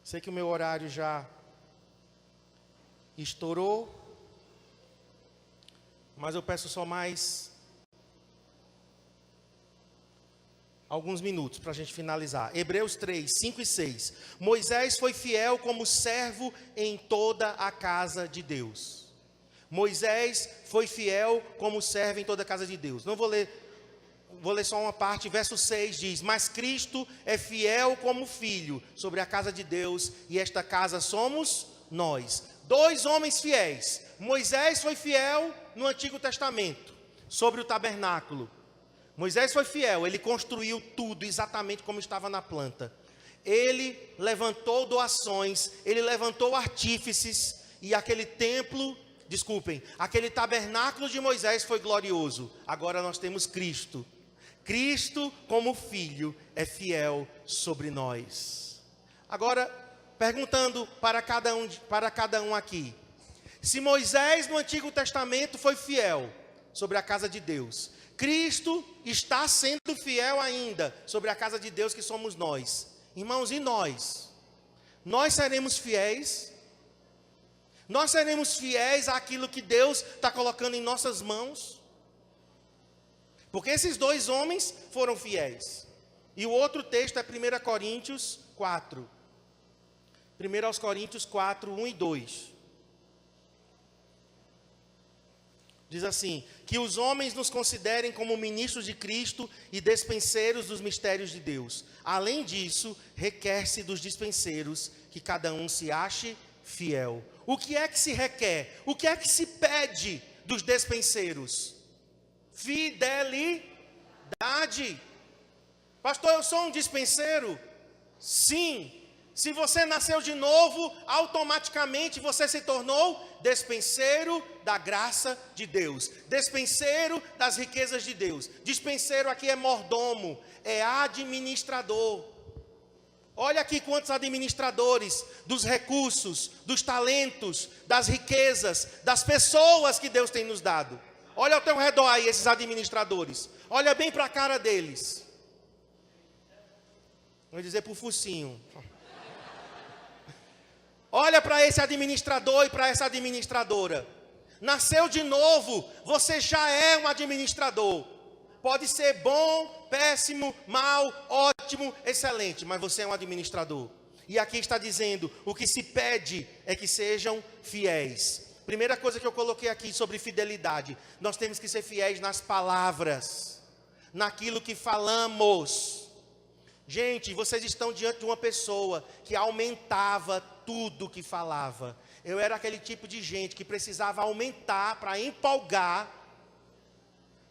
Sei que o meu horário já estourou, mas eu peço só mais alguns minutos para a gente finalizar. Hebreus 3, 5 e 6. Moisés foi fiel como servo em toda a casa de Deus. Moisés foi fiel como servo em toda a casa de Deus. Não vou ler, vou ler só uma parte. Verso 6 diz: mas Cristo é fiel como filho sobre a casa de Deus, e esta casa somos nós. Dois homens fiéis. Moisés foi fiel no Antigo Testamento, sobre o tabernáculo. Moisés foi fiel, ele construiu tudo exatamente como estava na planta. Ele levantou doações, ele levantou artífices, e aquele aquele tabernáculo de Moisés foi glorioso. Agora nós temos Cristo. Cristo, como filho, é fiel sobre nós. Agora, perguntando para cada um aqui: se Moisés no Antigo Testamento foi fiel sobre a casa de Deus, Cristo está sendo fiel ainda sobre a casa de Deus, que somos nós. Irmãos, e nós? Nós seremos fiéis? Nós seremos fiéis àquilo que Deus está colocando em nossas mãos? Porque esses dois homens foram fiéis. E o outro texto é 1 Coríntios 4. 1 aos Coríntios 4, 1 e 2. Diz assim: que os homens nos considerem como ministros de Cristo e despenseiros dos mistérios de Deus. Além disso, requer-se dos dispenseiros que cada um se ache fiel. O que é que se requer? O que é que se pede dos despenseiros? Fidelidade. Pastor, eu sou um dispenseiro? Sim. Se você nasceu de novo, automaticamente você se tornou despenseiro da graça de Deus, despenseiro das riquezas de Deus. Dispenseiro aqui é mordomo, é administrador. Olha aqui quantos administradores dos recursos, dos talentos, das riquezas, das pessoas que Deus tem nos dado. Olha ao teu redor aí esses administradores. Olha bem para a cara deles. Vou dizer para o focinho. Olha para esse administrador e para essa administradora. Nasceu de novo, você já é um administrador. Pode ser bom, péssimo, mal, ótimo, excelente, mas você é um administrador. E aqui está dizendo, o que se pede é que sejam fiéis. Primeira coisa que eu coloquei aqui sobre fidelidade. Nós temos que ser fiéis nas palavras, naquilo que falamos. Gente, vocês estão diante de uma pessoa que aumentava tudo que falava. Eu era aquele tipo de gente que precisava aumentar para empolgar,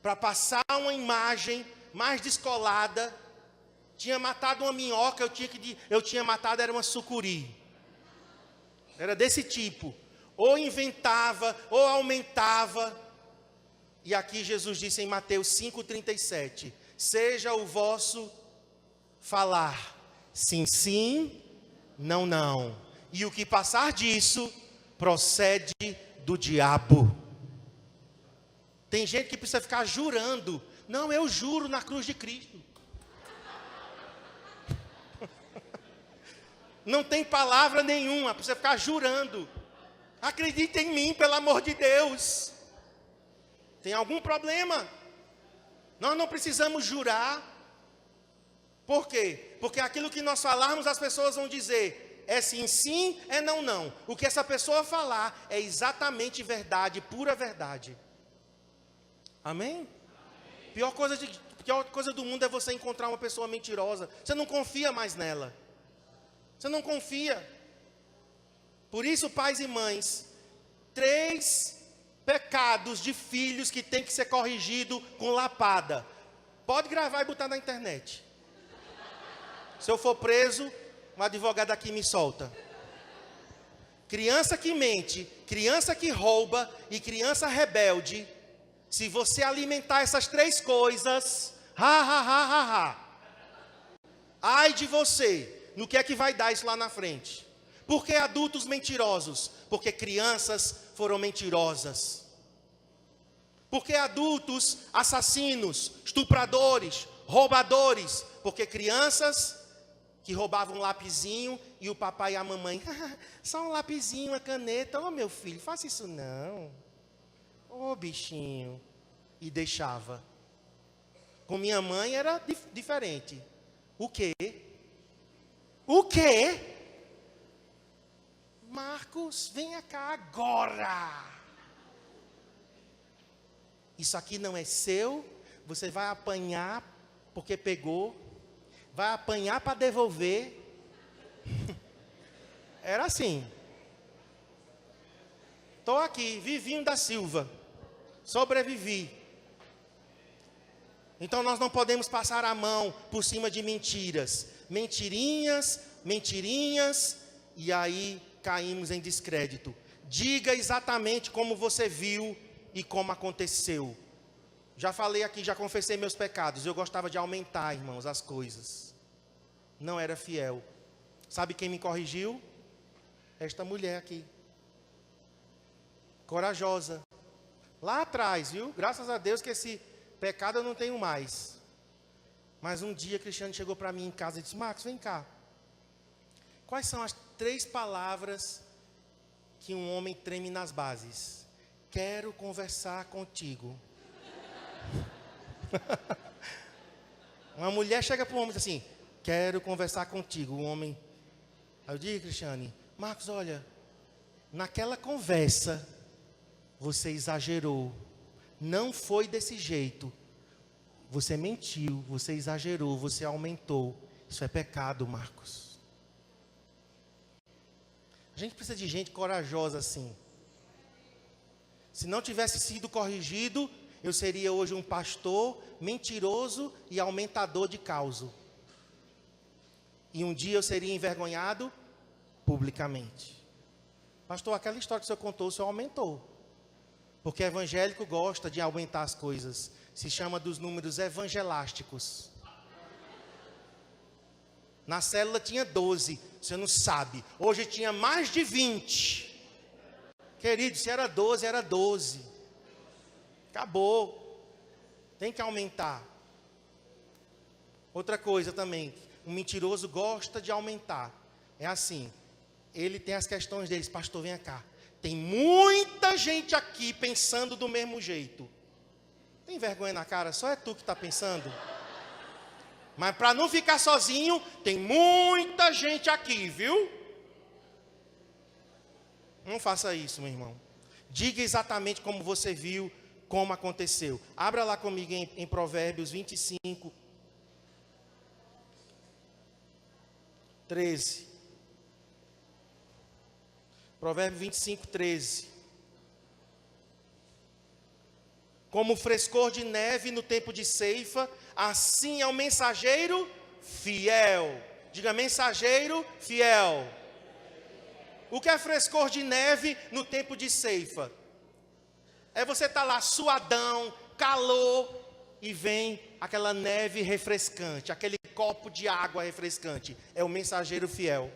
para passar uma imagem mais descolada. Tinha matado uma minhoca, eu tinha matado era uma sucuri. Era desse tipo. Ou inventava, ou aumentava. E aqui Jesus disse em Mateus 5,37: seja o vosso falar sim, sim, não, não. E o que passar disso procede do diabo. Tem gente que precisa ficar jurando. Não, eu juro na cruz de Cristo. Não tem palavra nenhuma, precisa ficar jurando. Acredita em mim, pelo amor de Deus. Tem algum problema? Nós não precisamos jurar. Por quê? Porque aquilo que nós falarmos, as pessoas vão dizer, é sim, sim, é não, não. O que essa pessoa falar é exatamente verdade, pura verdade. Amém? Pior coisa do mundo é você encontrar uma pessoa mentirosa. Você não confia mais nela. Você não confia. Por isso, pais e mães, 3 pecados de filhos que tem que ser corrigido com lapada. Pode gravar e botar na internet. Se eu for preso, um advogado aqui me solta. Criança que mente, criança que rouba e criança rebelde. Se você alimentar essas 3 coisas, ai de você, no que é que vai dar isso lá na frente? Por que adultos mentirosos? Porque crianças foram mentirosas. Por que adultos assassinos, estupradores, roubadores? Porque crianças que roubavam um lapisinho e o papai e a mamãe, só um lapisinho, uma caneta, ô meu filho, faça isso não. Ô bichinho. E deixava. Com minha mãe era diferente. O quê? O quê? Marcos, venha cá agora. Isso aqui não é seu, você vai apanhar porque pegou, vai apanhar para devolver. Era assim. Estou aqui, Vivinho da Silva, sobrevivi. Então nós não podemos passar a mão por cima de mentiras. Mentirinhas, mentirinhas, e aí caímos em descrédito. Diga exatamente como você viu e como aconteceu. Já falei aqui, já confessei meus pecados. Eu gostava de aumentar, irmãos, as coisas. Não era fiel. Sabe quem me corrigiu? Esta mulher aqui. Corajosa. Lá atrás, viu? Graças a Deus que esse pecado eu não tenho mais. Mas um dia Cristiano chegou para mim em casa e disse: Marcos, vem cá. Quais são as 3 palavras que um homem treme nas bases. Quero conversar contigo. Uma mulher chega para o homem e diz assim, quero conversar contigo. O homem, aí eu digo, Cristiane, Marcos, olha, naquela conversa, você exagerou. Não foi desse jeito. Você mentiu, você exagerou, você aumentou. Isso é pecado, Marcos. A gente precisa de gente corajosa assim. Se não tivesse sido corrigido, eu seria hoje um pastor mentiroso e aumentador de causa. E um dia eu seria envergonhado publicamente. Pastor, aquela história que o senhor contou, o senhor aumentou. Porque evangélico gosta de aumentar as coisas. Se chama dos números evangelásticos. Na célula tinha 12, você não sabe. Hoje tinha mais de 20. Querido, se era 12, era 12. Acabou. Tem que aumentar. Outra coisa também, um mentiroso gosta de aumentar. É assim, ele tem as questões deles. Pastor, vem cá. Tem muita gente aqui pensando do mesmo jeito. Tem vergonha na cara? Só é tu que está pensando? Mas para não ficar sozinho, tem muita gente aqui, viu? Não faça isso, meu irmão. Diga exatamente como você viu, como aconteceu. Abra lá comigo em Provérbios 25, 13. Provérbios 25, 13. Como o frescor de neve no tempo de ceifa, assim é o mensageiro fiel. Diga, mensageiro fiel. O que é frescor de neve no tempo de ceifa? É você estar lá suadão, calor, e vem aquela neve refrescante, aquele copo de água refrescante. É o mensageiro fiel.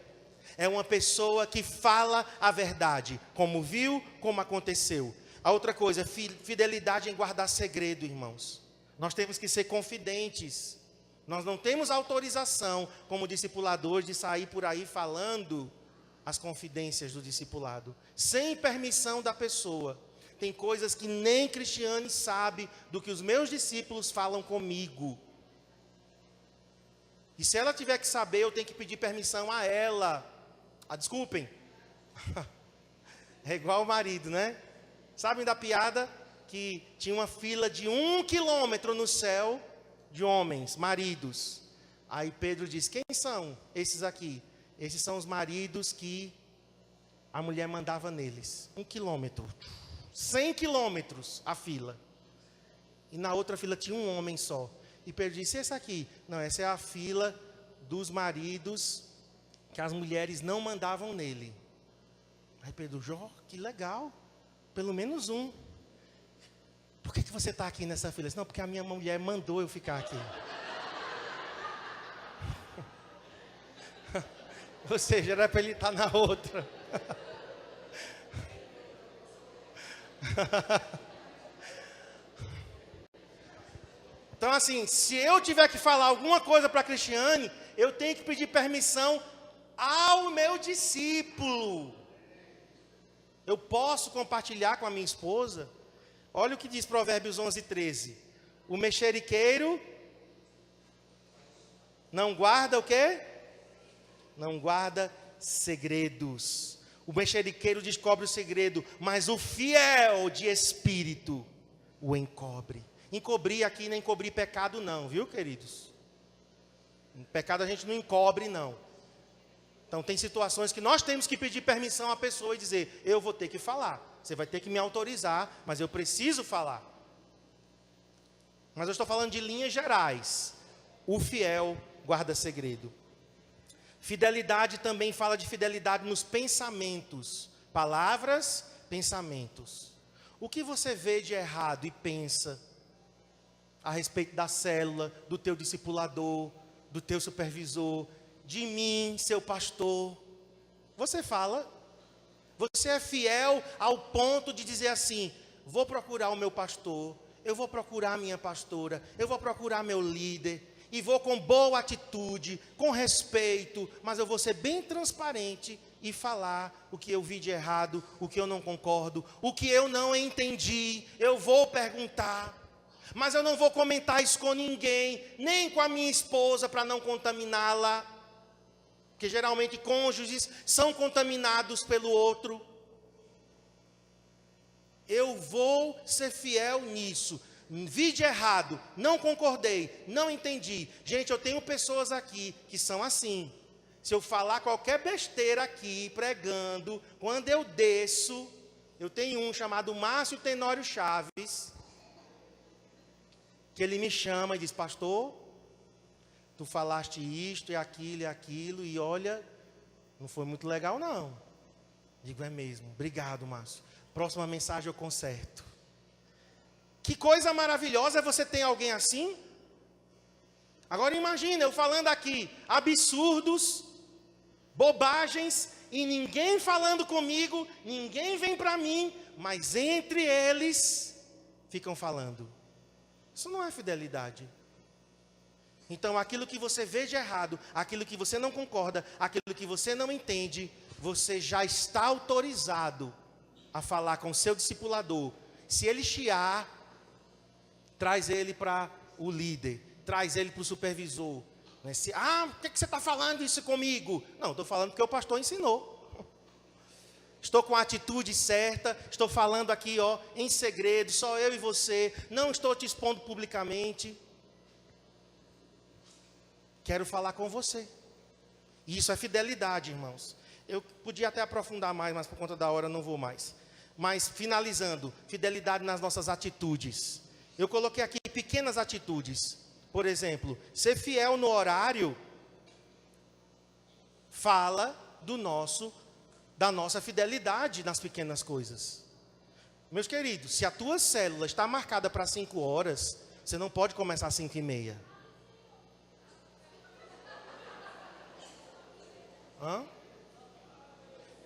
É uma pessoa que fala a verdade, como viu, como aconteceu. A outra coisa, fidelidade em guardar segredo, irmãos. Nós temos que ser confidentes. Nós não temos autorização, como discipuladores, de sair por aí falando as confidências do discipulado, sem permissão da pessoa. Tem coisas que nem Cristiane sabe do que os meus discípulos falam comigo. E se ela tiver que saber, eu tenho que pedir permissão a ela. Desculpem. É igual o marido, né? Sabem da piada que tinha uma fila de 1 quilômetro no céu de homens, maridos. Aí Pedro diz, quem são esses aqui? Esses são os maridos que a mulher mandava neles. 1 quilômetro. 100 quilômetros a fila. E na outra fila tinha um homem só. E Pedro disse, esse aqui? Não, essa é a fila dos maridos que as mulheres não mandavam nele. Aí Pedro, Jó, que legal. Pelo menos um. Por que você está aqui nessa fila? Não, porque a minha mulher mandou eu ficar aqui. Ou seja, era para ele estar na outra. Então assim, se eu tiver que falar alguma coisa para a Cristiane, eu tenho que pedir permissão ao meu discípulo. Eu posso compartilhar com a minha esposa? Olha o que diz Provérbios 11, 13. O mexeriqueiro não guarda o quê? Não guarda segredos. O mexeriqueiro descobre o segredo, mas o fiel de espírito o encobre. Encobrir aqui não é encobrir pecado não, viu, queridos? Pecado a gente não encobre não. Então tem situações que nós temos que pedir permissão à pessoa e dizer, eu vou ter que falar. Você vai ter que me autorizar, mas eu preciso falar. Mas eu estou falando de linhas gerais. O fiel guarda segredo. Fidelidade também fala de fidelidade nos pensamentos. Palavras, pensamentos. O que você vê de errado e pensa a respeito da célula, do teu discipulador, do teu supervisor, de mim, seu pastor? Você fala. Você é fiel ao ponto de dizer assim, vou procurar o meu pastor, eu vou procurar a minha pastora, eu vou procurar meu líder, e vou com boa atitude, com respeito, mas eu vou ser bem transparente e falar o que eu vi de errado, o que eu não concordo, o que eu não entendi, eu vou perguntar. Mas eu não vou comentar isso com ninguém, nem com a minha esposa, para não contaminá-la. Porque geralmente cônjuges são contaminados pelo outro. Eu vou ser fiel nisso. Vi de errado, não concordei, não entendi. Gente, eu tenho pessoas aqui que são assim. Se eu falar qualquer besteira aqui, pregando, quando eu desço, eu tenho um chamado Márcio Tenório Chaves, que ele me chama e diz: pastor, tu falaste isto e aquilo, e olha, não foi muito legal não. Digo: é mesmo, obrigado, Márcio. Próxima mensagem eu conserto. Que coisa maravilhosa é você ter alguém assim. Agora imagina, eu falando aqui, absurdos, bobagens, e ninguém falando comigo, ninguém vem para mim, mas entre eles ficam falando. Isso não é fidelidade. Então aquilo que você vê de errado, aquilo que você não concorda, aquilo que você não entende, você já está autorizado a falar com o seu discipulador. Se ele chiar, traz ele para o líder, traz ele para o supervisor. Por que você está falando isso comigo? Não, estou falando porque o pastor ensinou. Estou com a atitude certa, estou falando aqui em segredo, só eu e você, não estou te expondo publicamente. Quero falar com você. E isso é fidelidade, irmãos. Eu podia até aprofundar mais, mas por conta da hora não vou mais. Mas finalizando, fidelidade nas nossas atitudes. Eu coloquei aqui pequenas atitudes. Por exemplo, ser fiel no horário fala da nossa fidelidade nas pequenas coisas. Meus queridos, se a tua célula está marcada para 5 horas, você não pode começar às 5:30.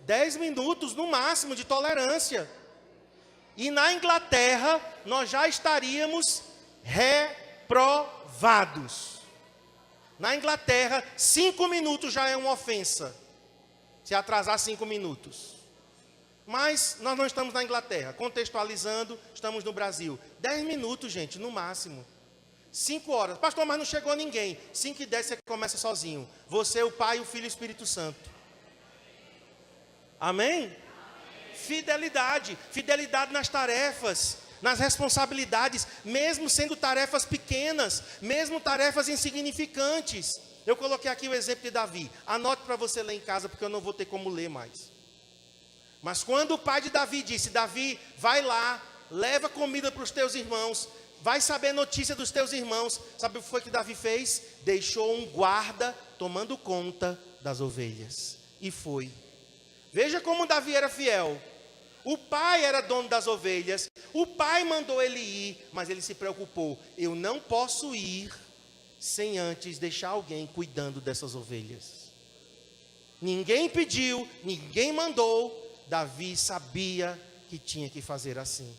10 minutos no máximo de tolerância. E na Inglaterra, nós já estaríamos reprovados. Na Inglaterra, 5 minutos já é uma ofensa. Se atrasar 5 minutos. Mas nós não estamos na Inglaterra. Contextualizando, estamos no Brasil. 10 minutos, gente, no máximo. 5 horas. Pastor, mas não chegou ninguém. 5:10 você começa sozinho. Você, o Pai, o Filho e o Espírito Santo. Amém? Fidelidade. Fidelidade nas tarefas, nas responsabilidades, mesmo sendo tarefas pequenas, mesmo tarefas insignificantes. Eu coloquei aqui o exemplo de Davi. Anote para você ler em casa, porque eu não vou ter como ler mais. Mas quando o pai de Davi disse: Davi, vai lá, leva comida para os teus irmãos, vai saber notícia dos teus irmãos. Sabe o que foi que Davi fez? Deixou um guarda tomando conta das ovelhas. E foi. Veja como Davi era fiel. O pai era dono das ovelhas, o pai mandou ele ir, mas ele se preocupou: eu não posso ir sem antes deixar alguém cuidando dessas ovelhas. Ninguém pediu, ninguém mandou, Davi sabia que tinha que fazer assim.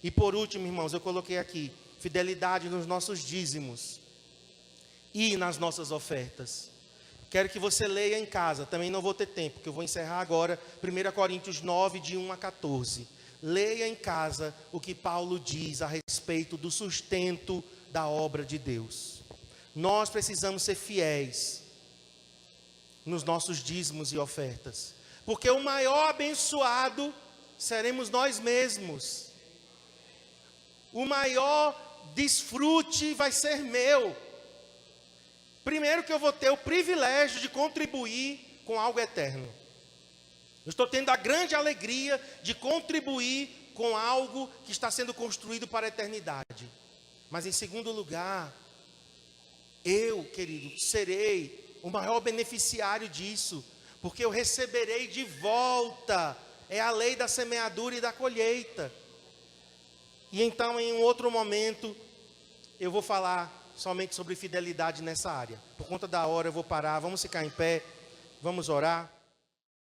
E por último, irmãos, eu coloquei aqui, fidelidade nos nossos dízimos e nas nossas ofertas. Quero que você leia em casa, também não vou ter tempo, porque eu vou encerrar agora, 1 Coríntios 9, de 1 a 14. Leia em casa o que Paulo diz a respeito do sustento da obra de Deus. Nós precisamos ser fiéis nos nossos dízimos e ofertas, porque o maior abençoado seremos nós mesmos. O maior desfrute vai ser meu. Primeiro que eu vou ter o privilégio de contribuir com algo eterno. Eu estou tendo a grande alegria de contribuir com algo que está sendo construído para a eternidade. Mas em segundo lugar, eu, querido, serei o maior beneficiário disso, porque eu receberei de volta. É a lei da semeadura e da colheita. E então, em um outro momento, eu vou falar somente sobre fidelidade nessa área. Por conta da hora eu vou parar, vamos ficar em pé, vamos orar.